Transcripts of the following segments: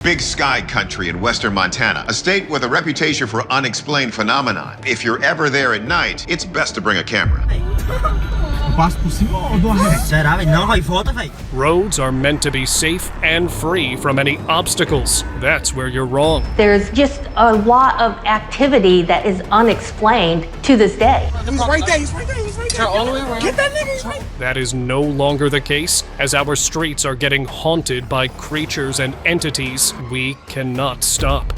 Big Sky Country in western Montana, a state with a reputation for unexplained phenomena. If you're ever there at night, it's best to bring a camera. Roads are meant to be safe and free from any obstacles. That's where you're wrong. There's just a lot of activity that is unexplained to this day. He's right there, he's right there, he's right there. All the way around. Get that nigga, he's right. That is no longer the case, as our streets are getting haunted by creatures and entities we cannot stop.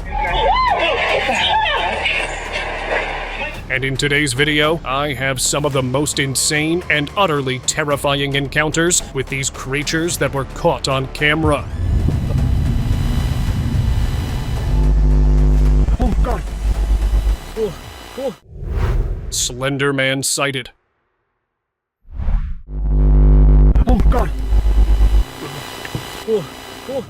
And in today's video, I have some of the most insane and utterly terrifying encounters with these creatures that were caught on camera. Oh God. Slender Man sighted. Oh God.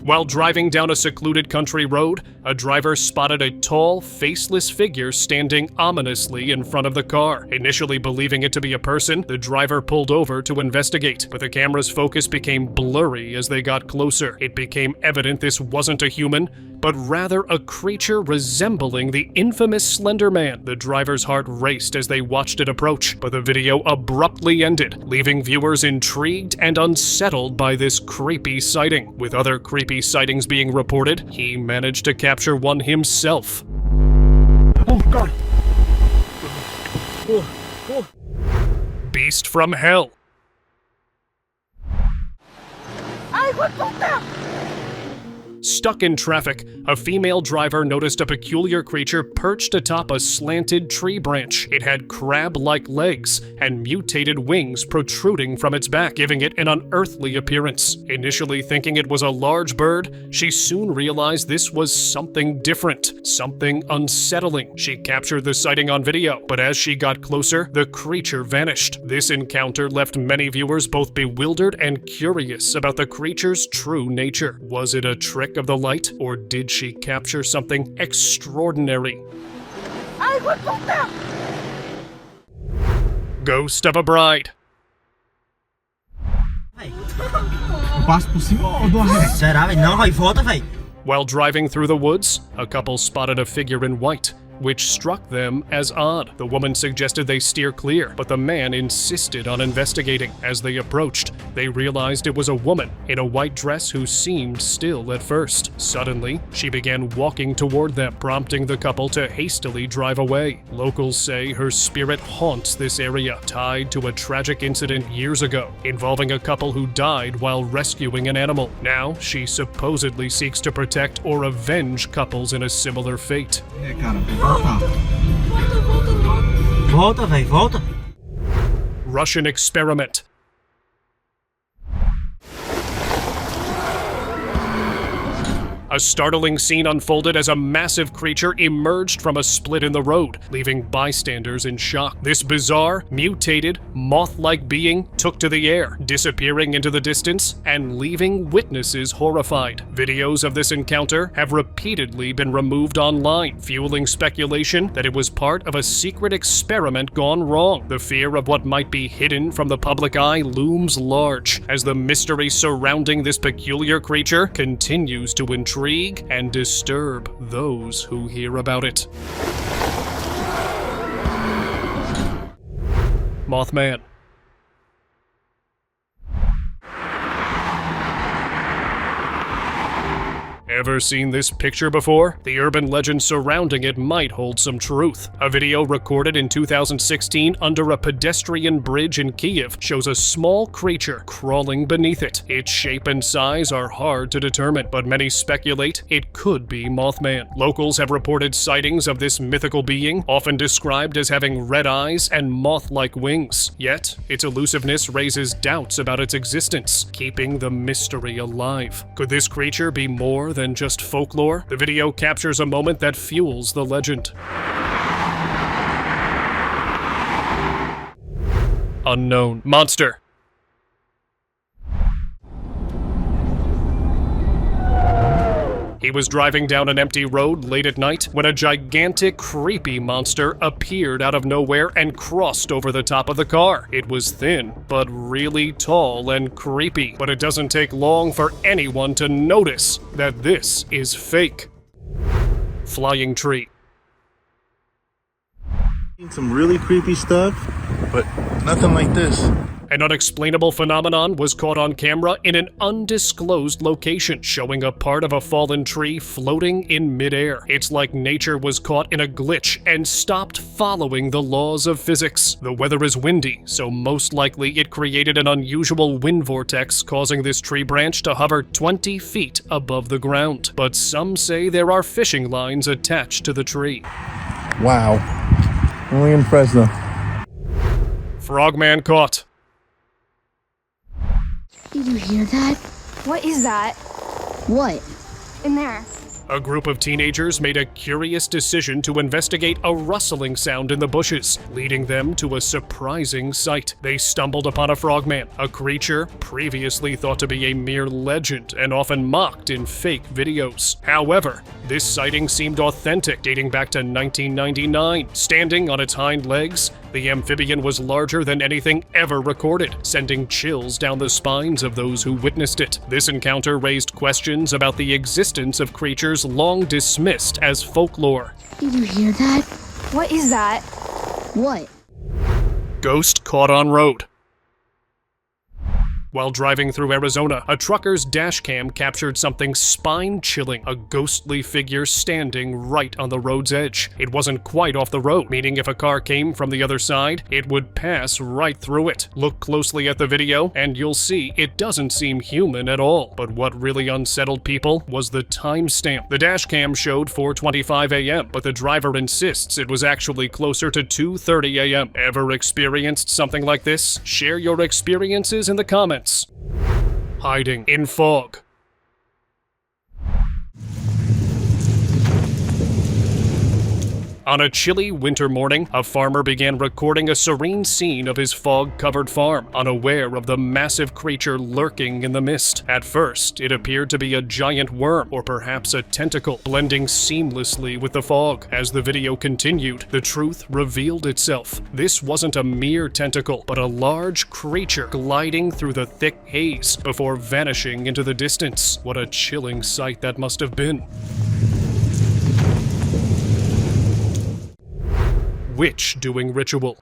While driving down a secluded country road, a driver spotted a tall, faceless figure standing ominously in front of the car. Initially believing it to be a person, the driver pulled over to investigate, but the camera's focus became blurry as they got closer. It became evident this wasn't a human, but rather a creature resembling the infamous Slender Man. The driver's heart raced as they watched it approach, but the video abruptly ended, leaving viewers intrigued and unsettled by this creepy sighting. With other creepy sightings being reported, he managed to capture one himself. Oh God. Beast from Hell. Stuck in traffic, a female driver noticed a peculiar creature perched atop a slanted tree branch. It had crab-like legs and mutated wings protruding from its back, giving it an unearthly appearance. Initially thinking it was a large bird, she soon realized this was something different, something unsettling. She captured the sighting on video, but as she got closer, the creature vanished. This encounter left many viewers both bewildered and curious about the creature's true nature. Was it a trick of the light, or did she capture something extraordinary? Ghost of a Bride. While driving through the woods, a couple spotted a figure in white, which struck them as odd. The woman suggested they steer clear, but the man insisted on investigating. As they approached, they realized it was a woman in a white dress who seemed still at first. Suddenly, she began walking toward them, prompting the couple to hastily drive away. Locals say her spirit haunts this area, tied to a tragic incident years ago involving a couple who died while rescuing an animal. Now, she supposedly seeks to protect or avenge couples in a similar fate. Russian experiment. A startling scene unfolded as a massive creature emerged from a split in the road, leaving bystanders in shock. This bizarre, mutated, moth-like being took to the air, disappearing into the distance and leaving witnesses horrified. Videos of this encounter have repeatedly been removed online, fueling speculation that it was part of a secret experiment gone wrong. The fear of what might be hidden from the public eye looms large, as the mystery surrounding this peculiar creature continues to intrigue and disturb those who hear about it. Mothman. Ever seen this picture before? The urban legend surrounding it might hold some truth. A video recorded in 2016 under a pedestrian bridge in Kiev shows a small creature crawling beneath it. Its shape and size are hard to determine, but many speculate it could be Mothman. Locals have reported sightings of this mythical being, often described as having red eyes and moth-like wings. Yet, its elusiveness raises doubts about its existence, keeping the mystery alive. Could this creature be more than just folklore? The video captures a moment that fuels the legend. Unknown monster. He was driving down an empty road late at night when a gigantic, creepy monster appeared out of nowhere and crossed over the top of the car. It was thin, but really tall and creepy, but it doesn't take long for anyone to notice that this is fake. Flying tree. Some really creepy stuff, but nothing like this. An unexplainable phenomenon was caught on camera in an undisclosed location, showing a part of a fallen tree floating in midair. It's like nature was caught in a glitch and stopped following the laws of physics. The weather is windy, so most likely it created an unusual wind vortex, causing this tree branch to hover 20 feet above the ground. But some say there are fishing lines attached to the tree. Wow. Only in Fresno. Frogman caught. Did you hear that? What is that? What? In there. A group of teenagers made a curious decision to investigate a rustling sound in the bushes, leading them to a surprising sight. They stumbled upon a frogman, a creature previously thought to be a mere legend and often mocked in fake videos. However, this sighting seemed authentic, dating back to 1999. Standing on its hind legs, the amphibian was larger than anything ever recorded, sending chills down the spines of those who witnessed it. This encounter raised questions about the existence of creatures long dismissed as folklore. Did you hear that? What is that? What? Ghost caught on road. While driving through Arizona, a trucker's dash cam captured something spine-chilling, a ghostly figure standing right on the road's edge. It wasn't quite off the road, meaning if a car came from the other side, it would pass right through it. Look closely at the video, and you'll see it doesn't seem human at all. But what really unsettled people was the timestamp. The dash cam showed 4:25 a.m., but the driver insists it was actually closer to 2:30 a.m. Ever experienced something like this? Share your experiences in the comments. Hiding in fog. On a chilly winter morning, a farmer began recording a serene scene of his fog-covered farm, unaware of the massive creature lurking in the mist. At first, it appeared to be a giant worm, or perhaps a tentacle, blending seamlessly with the fog. As the video continued, the truth revealed itself. This wasn't a mere tentacle, but a large creature gliding through the thick haze before vanishing into the distance. What a chilling sight that must have been. Witch doing ritual.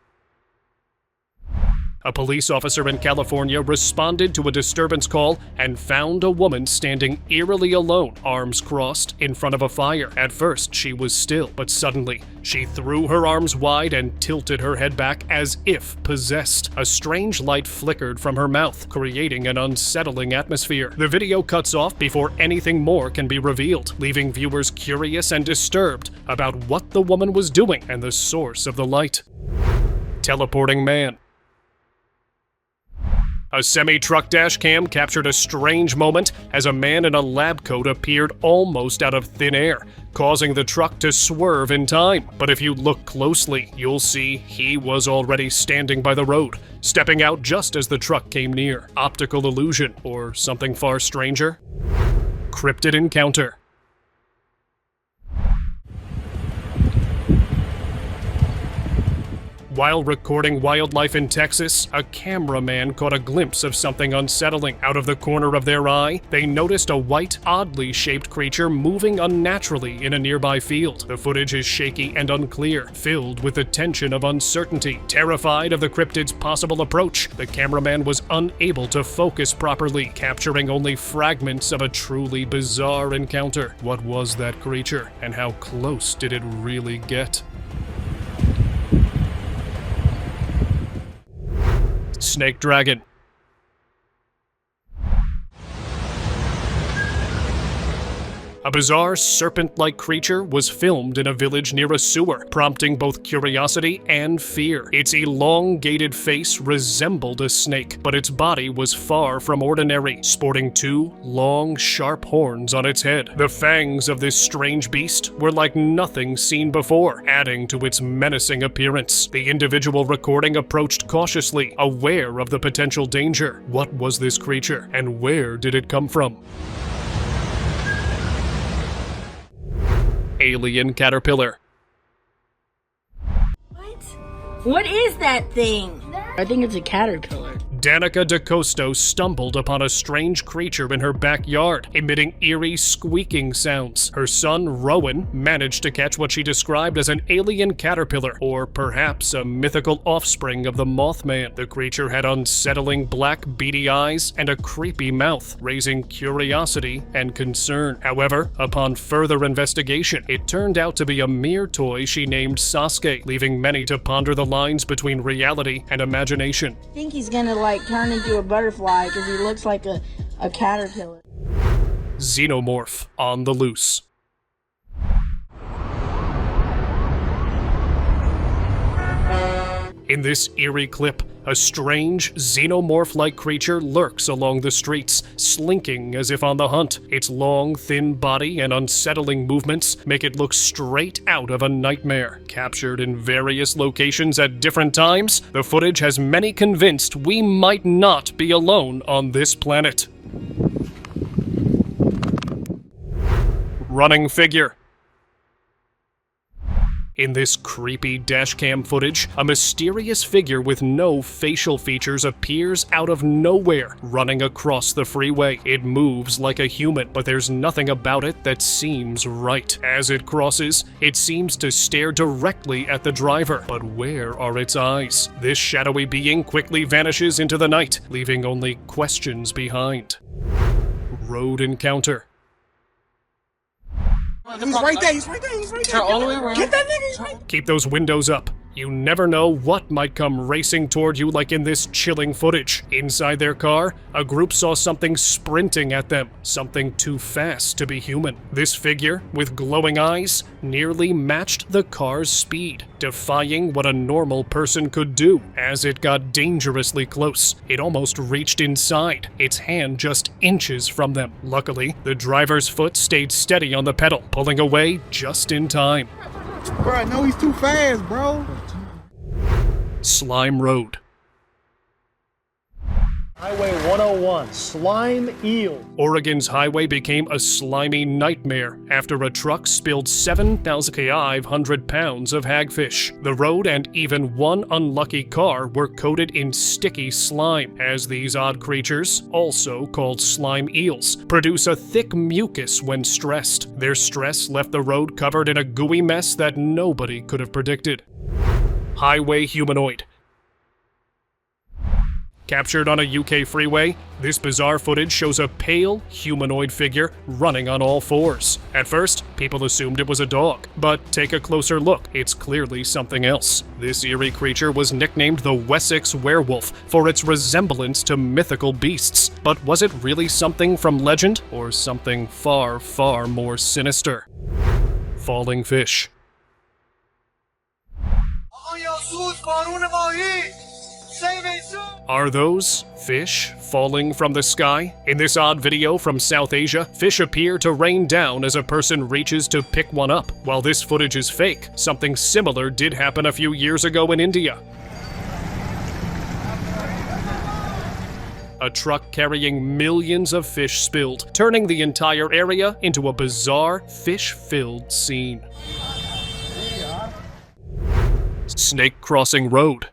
A police officer in California responded to a disturbance call and found a woman standing eerily alone, arms crossed, in front of a fire. At first, she was still, but suddenly, she threw her arms wide and tilted her head back as if possessed. A strange light flickered from her mouth, creating an unsettling atmosphere. The video cuts off before anything more can be revealed, leaving viewers curious and disturbed about what the woman was doing and the source of the light. Teleporting man. A semi-truck dash cam captured a strange moment as a man in a lab coat appeared almost out of thin air, causing the truck to swerve in time. But if you look closely, you'll see he was already standing by the road, stepping out just as the truck came near. Optical illusion, or something far stranger? Cryptid encounter. While recording wildlife in Texas, a cameraman caught a glimpse of something unsettling. Out of the corner of their eye, they noticed a white, oddly shaped creature moving unnaturally in a nearby field. The footage is shaky and unclear, filled with the tension of uncertainty. Terrified of the cryptid's possible approach, the cameraman was unable to focus properly, capturing only fragments of a truly bizarre encounter. What was that creature, and how close did it really get? Snake dragon. A bizarre serpent-like creature was filmed in a village near a sewer, prompting both curiosity and fear. Its elongated face resembled a snake, but its body was far from ordinary, sporting two long, sharp horns on its head. The fangs of this strange beast were like nothing seen before, adding to its menacing appearance. The individual recording approached cautiously, aware of the potential danger. What was this creature, and where did it come from? alien caterpillar. What is that thing? I think it's a caterpillar. Danica DeCosto stumbled upon a strange creature in her backyard, emitting eerie squeaking sounds. Her son, Rowan, managed to catch what she described as an alien caterpillar, or perhaps a mythical offspring of the Mothman. The creature had unsettling black beady eyes and a creepy mouth, raising curiosity and concern. However, upon further investigation, it turned out to be a mere toy she named Sasuke, leaving many to ponder the lines between reality and imagination. I think he's gonna turn into a butterfly because he looks like a caterpillar. Xenomorph on the loose. In this eerie clip, a strange, xenomorph-like creature lurks along the streets, slinking as if on the hunt. Its long, thin body and unsettling movements make it look straight out of a nightmare. Captured in various locations at different times, the footage has many convinced we might not be alone on this planet. Running figure. In this creepy dashcam footage, a mysterious figure with no facial features appears out of nowhere, running across the freeway. It moves like a human, but there's nothing about it that seems right. As it crosses, it seems to stare directly at the driver, but where are its eyes? This shadowy being quickly vanishes into the night, leaving only questions behind. Road encounter. He's right there, he's right there, he's right there. Turn all the way around. Get that nigga, he's right there. Keep those windows up. You never know what might come racing toward you like in this chilling footage. Inside their car, a group saw something sprinting at them, something too fast to be human. This figure, with glowing eyes, nearly matched the car's speed, defying what a normal person could do. As it got dangerously close, it almost reached inside, its hand just inches from them. Luckily, the driver's foot stayed steady on the pedal, pulling away just in time. Bro, I know he's too fast, bro. Slime Road. Highway 101, slime eel. Oregon's highway became a slimy nightmare after a truck spilled 7,500 pounds of hagfish. The road and even one unlucky car were coated in sticky slime, as these odd creatures, also called slime eels, produce a thick mucus when stressed. Their stress left the road covered in a gooey mess that nobody could have predicted. Highway humanoid. Captured on a UK freeway, this bizarre footage shows a pale, humanoid figure running on all fours. At first, people assumed it was a dog, but take a closer look, it's clearly something else. This eerie creature was nicknamed the Wessex werewolf for its resemblance to mythical beasts. But was it really something from legend, or something far, far more sinister? Falling fish. Are those fish falling from the sky? In this odd video from South Asia, fish appear to rain down as a person reaches to pick one up. While this footage is fake, something similar did happen a few years ago in India. A truck carrying millions of fish spilled, turning the entire area into a bizarre, fish-filled scene. Snake crossing road.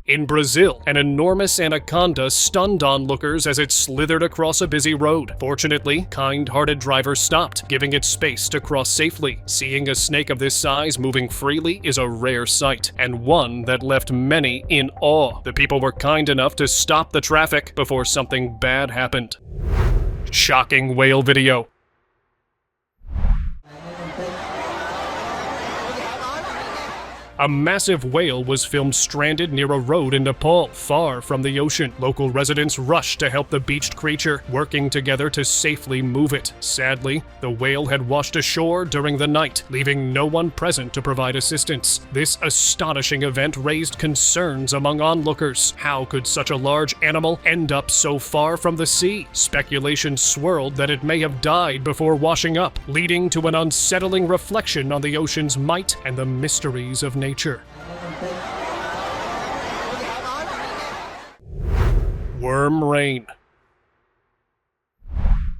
In Brazil, an enormous anaconda stunned onlookers as it slithered across a busy road. Fortunately, kind-hearted drivers stopped, giving it space to cross safely. Seeing a snake of this size moving freely is a rare sight, and one that left many in awe. The people were kind enough to stop the traffic before something bad happened. Shocking whale video. A massive whale was filmed stranded near a road in Nepal, far from the ocean. Local residents rushed to help the beached creature, working together to safely move it. Sadly, the whale had washed ashore during the night, leaving no one present to provide assistance. This astonishing event raised concerns among onlookers. How could such a large animal end up so far from the sea? Speculation swirled that it may have died before washing up, leading to an unsettling reflection on the ocean's might and the mysteries of nature. Worm rain.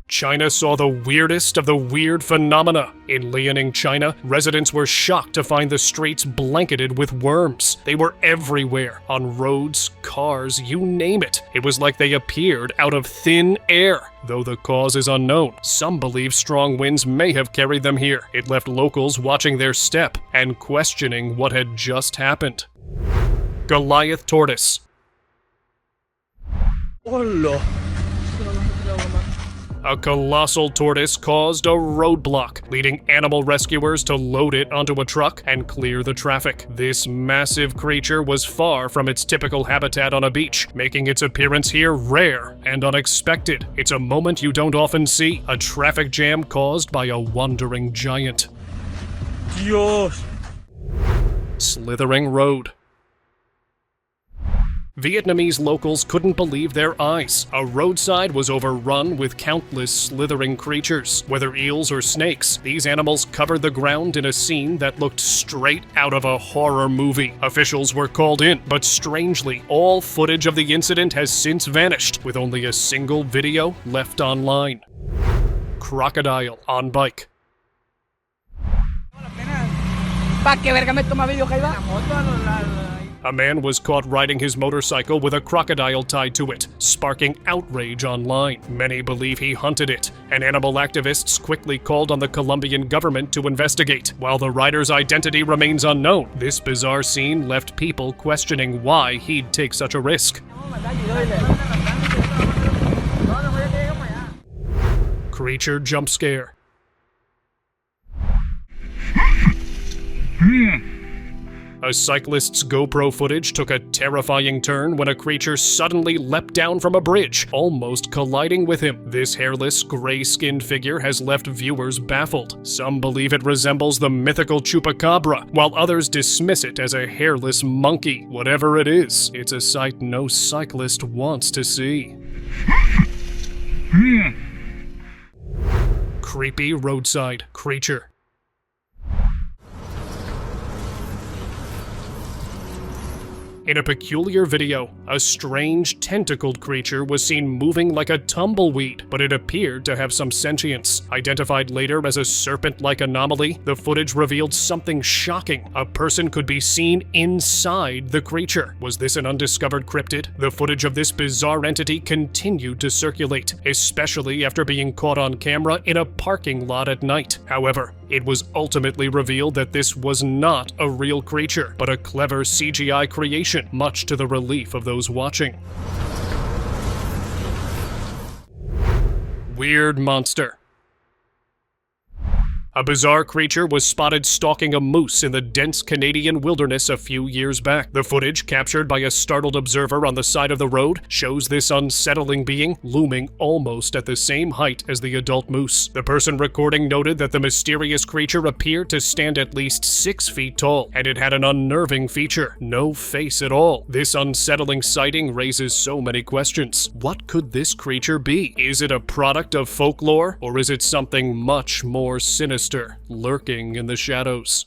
China saw the weirdest of the weird phenomena. In Liaoning, China, residents were shocked to find the streets blanketed with worms. They were everywhere, on roads, cars, you name it. It was like they appeared out of thin air. Though the cause is unknown, some believe strong winds may have carried them here. It left locals watching their step and questioning what had just happened. Goliath tortoise. A colossal tortoise caused a roadblock, leading animal rescuers to load it onto a truck and clear the traffic. This massive creature was far from its typical habitat on a beach, making its appearance here rare and unexpected. It's a moment you don't often see, a traffic jam caused by a wandering giant. Dios. Slithering road. Vietnamese locals couldn't believe their eyes. A roadside was overrun with countless slithering creatures. Whether eels or snakes, these animals covered the ground in a scene that looked straight out of a horror movie. Officials were called in, but strangely, all footage of the incident has since vanished, with only a single video left online. Crocodile on bike. A man was caught riding his motorcycle with a crocodile tied to it, sparking outrage online. Many believe he hunted it, and animal activists quickly called on the Colombian government to investigate. While the rider's identity remains unknown, this bizarre scene left people questioning why he'd take such a risk. Creature jump scare. A cyclist's GoPro footage took a terrifying turn when a creature suddenly leapt down from a bridge, almost colliding with him. This hairless, gray-skinned figure has left viewers baffled. Some believe it resembles the mythical chupacabra, while others dismiss it as a hairless monkey. Whatever it is, it's a sight no cyclist wants to see. Creepy roadside creature. In a peculiar video, a strange tentacled creature was seen moving like a tumbleweed, but it appeared to have some sentience. Identified later as a serpent-like anomaly, the footage revealed something shocking. A person could be seen inside the creature. Was this an undiscovered cryptid? The footage of this bizarre entity continued to circulate, especially after being caught on camera in a parking lot at night. However, it was ultimately revealed that this was not a real creature, but a clever CGI creation, much to the relief of those watching. Weird monster. A bizarre creature was spotted stalking a moose in the dense Canadian wilderness a few years back. The footage, captured by a startled observer on the side of the road, shows this unsettling being looming almost at the same height as the adult moose. The person recording noted that the mysterious creature appeared to stand at least 6 feet tall, and it had an unnerving feature: no face at all. This unsettling sighting raises so many questions. What could this creature be? Is it a product of folklore, or is it something much more sinister, lurking in the shadows?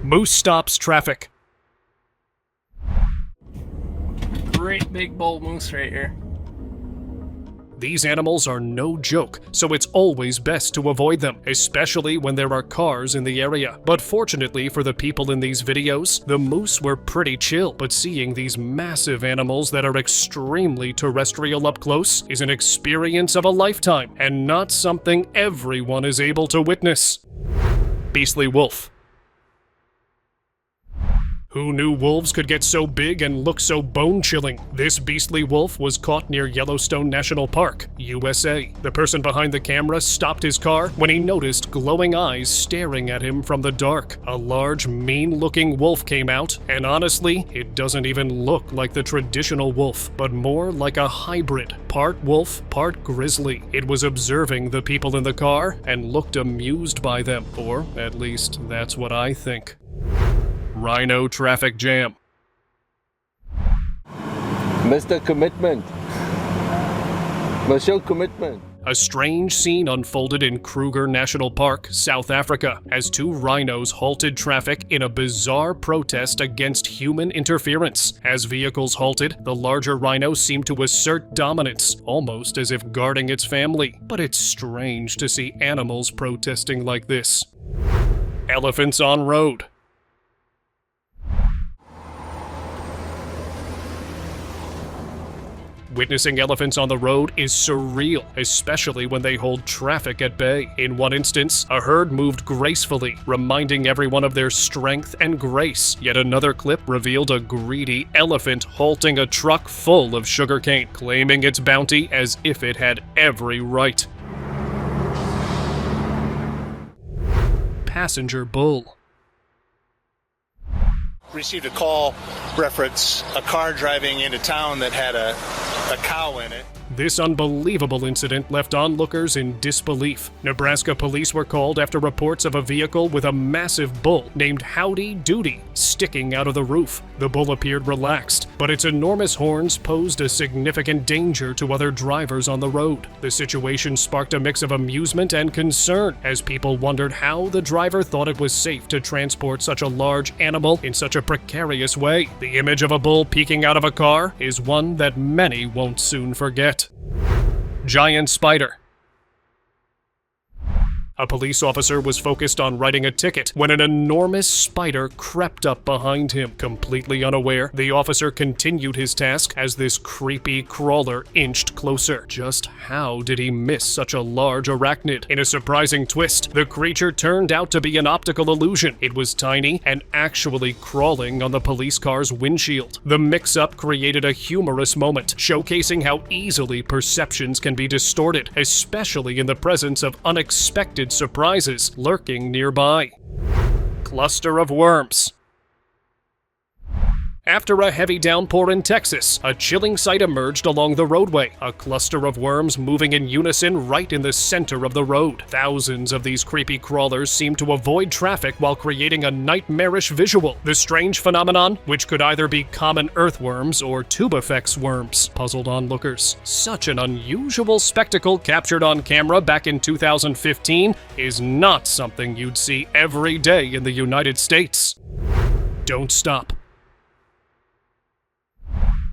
Moose stops traffic. Great big bull moose right here. These animals are no joke, so it's always best to avoid them, especially when there are cars in the area. But fortunately for the people in these videos, the moose were pretty chill, but seeing these massive animals that are extremely terrestrial up close is an experience of a lifetime, and not something everyone is able to witness. Beastly wolf. Who knew wolves could get so big and look so bone-chilling? This beastly wolf was caught near Yellowstone National Park, USA. The person behind the camera stopped his car when he noticed glowing eyes staring at him from the dark. A large, mean-looking wolf came out, and honestly, it doesn't even look like the traditional wolf, but more like a hybrid, part wolf, part grizzly. It was observing the people in the car and looked amused by them, or at least that's what I think. Rhino traffic jam. Mr. Commitment. Monsieur Commitment. A strange scene unfolded in Kruger National Park, South Africa, as two rhinos halted traffic in a bizarre protest against human interference. As vehicles halted, the larger rhino seemed to assert dominance, almost as if guarding its family. But it's strange to see animals protesting like this. Elephants on road. Witnessing elephants on the road is surreal, especially when they hold traffic at bay. In one instance, a herd moved gracefully, reminding everyone of their strength and grace. Yet another clip revealed a greedy elephant halting a truck full of sugarcane, claiming its bounty as if it had every right. Passenger bull. Received a call reference a car driving into town that had a cow in it. This unbelievable incident left onlookers in disbelief. Nebraska police were called after reports of a vehicle with a massive bull named Howdy Doody sticking out of the roof. The bull appeared relaxed, but its enormous horns posed a significant danger to other drivers on the road. The situation sparked a mix of amusement and concern as people wondered how the driver thought it was safe to transport such a large animal in such a precarious way. The image of a bull peeking out of a car is one that many won't soon forget. Giant spider. A police officer was focused on writing a ticket when an enormous spider crept up behind him. Completely unaware, the officer continued his task as this creepy crawler inched closer. Just how did he miss such a large arachnid? In a surprising twist, the creature turned out to be an optical illusion. It was tiny and actually crawling on the police car's windshield. The mix-up created a humorous moment, showcasing how easily perceptions can be distorted, especially in the presence of unexpected surprises lurking nearby. Cluster of worms. After a heavy downpour in Texas, a chilling sight emerged along the roadway, a cluster of worms moving in unison right in the center of the road. Thousands of these creepy crawlers seemed to avoid traffic while creating a nightmarish visual. The strange phenomenon, which could either be common earthworms or tubifex worms, puzzled onlookers. Such an unusual spectacle captured on camera back in 2015 is not something you'd see every day in the United States. Don't stop.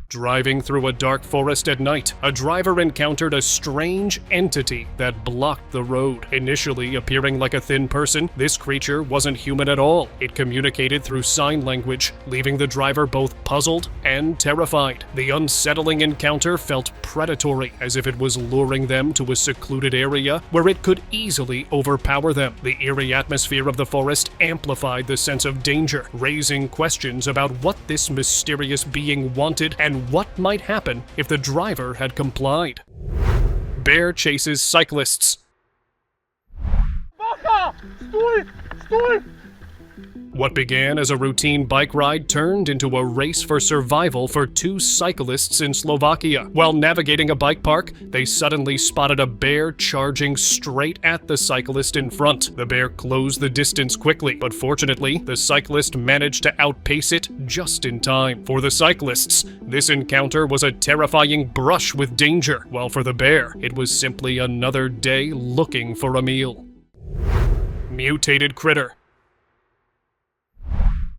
Driving through a dark forest at night, a driver encountered a strange entity that blocked the road. Initially appearing like a thin person, this creature wasn't human at all. It communicated through sign language, leaving the driver both puzzled and terrified. The unsettling encounter felt predatory, as if it was luring them to a secluded area where it could easily overpower them. The eerie atmosphere of the forest amplified the sense of danger, raising questions about what this mysterious being wanted and what might happen if the driver had complied. Bear chases cyclists. What began as a routine bike ride turned into a race for survival for two cyclists in Slovakia. While navigating a bike park, they suddenly spotted a bear charging straight at the cyclist in front. The bear closed the distance quickly, but fortunately, the cyclist managed to outpace it just in time. For the cyclists, this encounter was a terrifying brush with danger, while for the bear, it was simply another day looking for a meal. Mutated critter.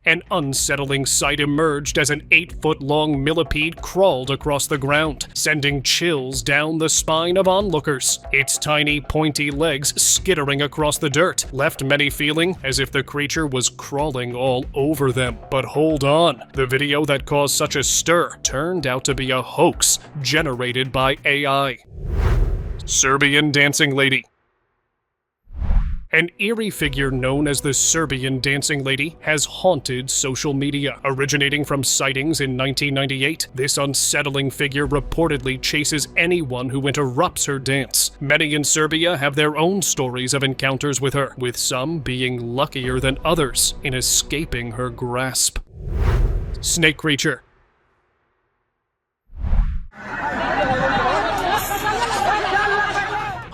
An unsettling sight emerged as an 8-foot-long millipede crawled across the ground, sending chills down the spine of onlookers. Its tiny, pointy legs skittering across the dirt left many feeling as if the creature was crawling all over them. But hold on, the video that caused such a stir turned out to be a hoax generated by AI. Serbian dancing lady. An eerie figure known as the Serbian dancing lady has haunted social media. Originating from sightings in 1998, this unsettling figure reportedly chases anyone who interrupts her dance. Many in Serbia have their own stories of encounters with her, with some being luckier than others in escaping her grasp. Snake creature.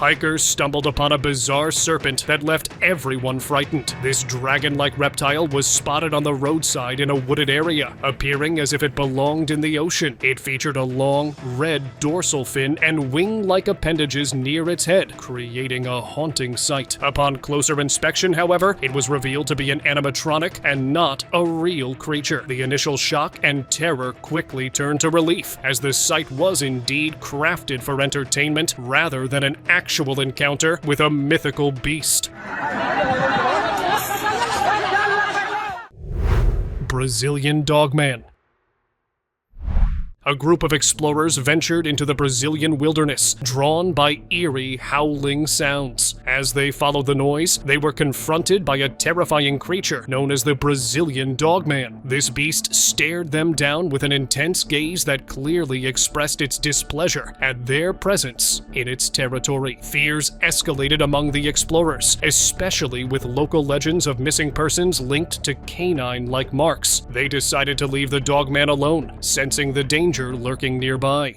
hikers stumbled upon a bizarre serpent that left everyone frightened. This dragon-like reptile was spotted on the roadside in a wooded area, appearing as if it belonged in the ocean. It featured a long, red dorsal fin and wing-like appendages near its head, creating a haunting sight. Upon closer inspection, however, it was revealed to be an animatronic and not a real creature. The initial shock and terror quickly turned to relief, as the sight was indeed crafted for entertainment rather than an actual encounter with a mythical beast. Brazilian Dogman. A group of explorers ventured into the Brazilian wilderness, drawn by eerie, howling sounds. As they followed the noise, they were confronted by a terrifying creature known as the Brazilian Dogman. This beast stared them down with an intense gaze that clearly expressed its displeasure at their presence in its territory. Fears escalated among the explorers, especially with local legends of missing persons linked to canine-like marks. They decided to leave the Dogman alone, sensing the danger lurking nearby.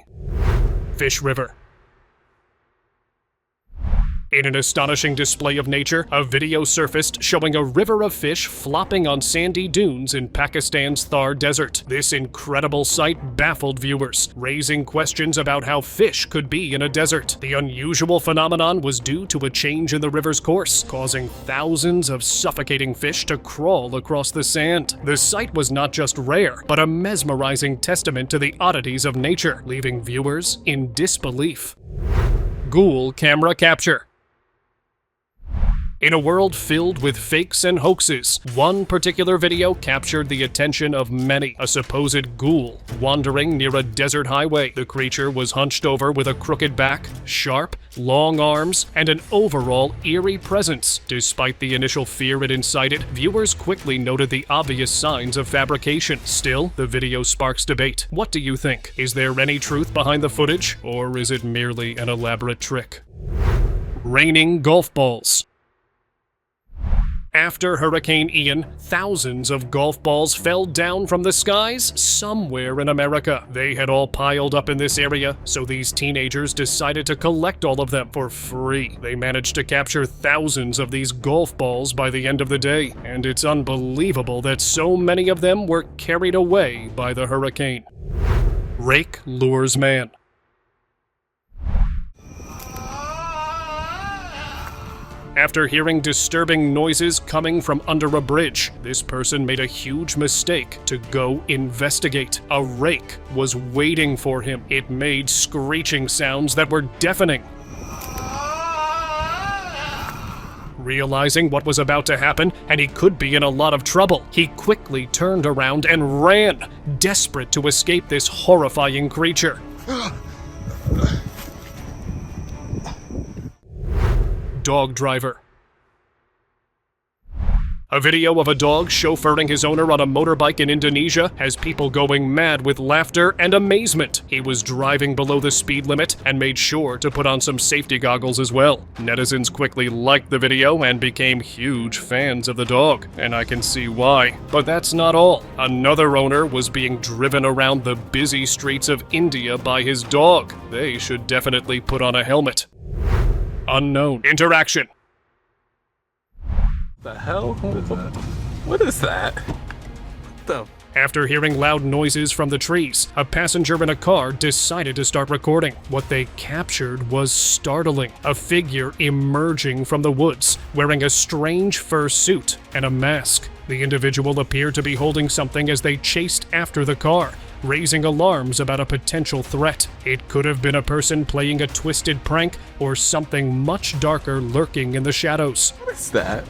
Fish River. In an astonishing display of nature, a video surfaced showing a river of fish flopping on sandy dunes in Pakistan's Thar Desert. This incredible sight baffled viewers, raising questions about how fish could be in a desert. The unusual phenomenon was due to a change in the river's course, causing thousands of suffocating fish to crawl across the sand. The sight was not just rare, but a mesmerizing testament to the oddities of nature, leaving viewers in disbelief. Ghoul camera capture. In a world filled with fakes and hoaxes, one particular video captured the attention of many. A supposed ghoul wandering near a desert highway. The creature was hunched over with a crooked back, sharp, long arms, and an overall eerie presence. Despite the initial fear it incited, viewers quickly noted the obvious signs of fabrication. Still, the video sparks debate. What do you think? Is there any truth behind the footage, or is it merely an elaborate trick? Raining golf balls. After Hurricane Ian, thousands of golf balls fell down from the skies somewhere in America. They had all piled up in this area, so these teenagers decided to collect all of them for free. They managed to capture thousands of these golf balls by the end of the day, and it's unbelievable that so many of them were carried away by the hurricane. Rake lures man. After hearing disturbing noises coming from under a bridge, this person made a huge mistake to go investigate. A rake was waiting for him. It made screeching sounds that were deafening. Realizing what was about to happen, and he could be in a lot of trouble, he quickly turned around and ran, desperate to escape this horrifying creature. Dog driver. A video of a dog chauffeuring his owner on a motorbike in Indonesia has people going mad with laughter and amazement. He was driving below the speed limit and made sure to put on some safety goggles as well. Netizens quickly liked the video and became huge fans of the dog, and I can see why. But that's not all. Another owner was being driven around the busy streets of India by his dog. They should definitely put on a helmet. Unknown interaction. The hell? What is that? After hearing loud noises from the trees, a passenger in a car decided to start recording. What they captured was startling. A figure emerging from the woods, wearing a strange fur suit and a mask. The individual appeared to be holding something as they chased after the car, raising alarms about a potential threat. It could have been a person playing a twisted prank or something much darker lurking in the shadows. What is that?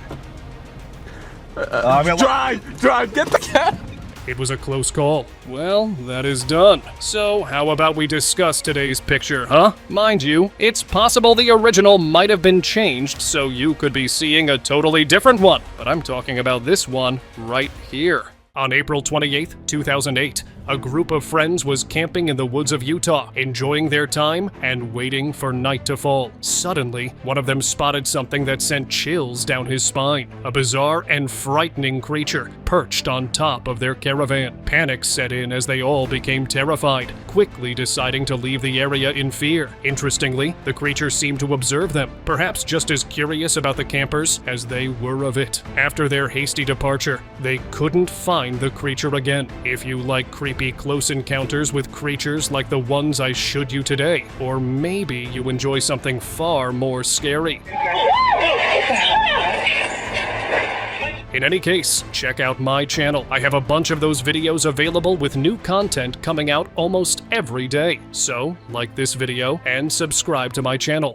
Drive, get the cat! It was a close call. Well, that is done. So, how about we discuss today's picture, huh? Mind you, it's possible the original might have been changed, so you could be seeing a totally different one. But I'm talking about this one right here. On April 28, 2008, A group of friends was camping in the woods of Utah, enjoying their time and waiting for night to fall. Suddenly, one of them spotted something that sent chills down his spine. A bizarre and frightening creature perched on top of their caravan. Panic set in as they all became terrified, quickly deciding to leave the area in fear. Interestingly, the creature seemed to observe them, perhaps just as curious about the campers as they were of it. After their hasty departure, they couldn't find the creature again. If you like creepy close encounters with creatures like the ones I showed you today, or maybe you enjoy something far more scary. In any case, check out my channel. I have a bunch of those videos available with new content coming out almost every day. So, like this video and subscribe to my channel.